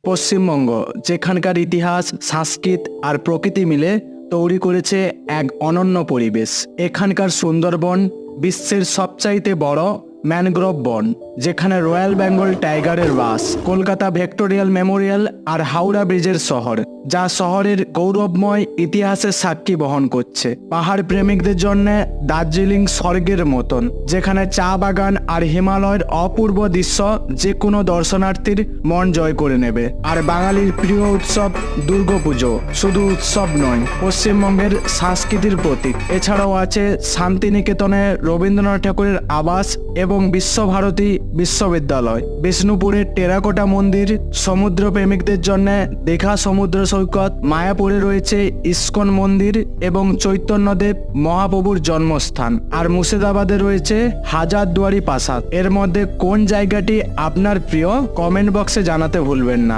পশ্চিমবঙ্গ, যেখানকার ইতিহাস, সংস্কৃতি আর প্রকৃতি মিলে তৈরি করেছে এক অনন্য পরিবেশ। এখানকার সুন্দরবন বিশ্বের সবচাইতে বড় ম্যানগ্রোভ বন, যেখানে রয়্যাল বেঙ্গল টাইগারের বাস। কলকাতা ভিক্টোরিয়াল মেমোরিয়াল আর হাওড়া ব্রিজের শহর, যা শহরের গৌরবময় ইতিহাসের সাক্ষী বহন করছে। পাহাড় প্রেমিকদের জন্য দার্জিলিং স্বর্গের মতন, যেখানে চা বাগান আর হিমালয়ের অপূর্ব দৃশ্য যে কোনো দর্শনার্থীর মন জয় করে নেবে। আর বাঙালির প্রিয় উৎসব দুর্গাপুজো শুধু উৎসব নয়, পশ্চিমবঙ্গের সংস্কৃতির প্রতীক। এছাড়াও আছে শান্তিনিকেতনে রবীন্দ্রনাথ ঠাকুরের আবাস এবং বিশ্বভারতী বিশ্ববিদ্যালয়। বিষ্ণুপুরের টেরাকোটা মন্দির সমুদ্র প্রেমিকদের জন্য দীঘা সমুদ্র সৈকত। মায়াপুরে রয়েছে ইস্কন মন্দির এবং চৈতন্যদেব মহাপ্রভুর জন্মস্থান। আর মুর্শিদাবাদে রয়েছে হাজারদুয়ারি প্রাসাদ। এর মধ্যে কোন জায়গাটি আপনার প্রিয়, কমেন্ট বক্সে জানাতে ভুলবেন না।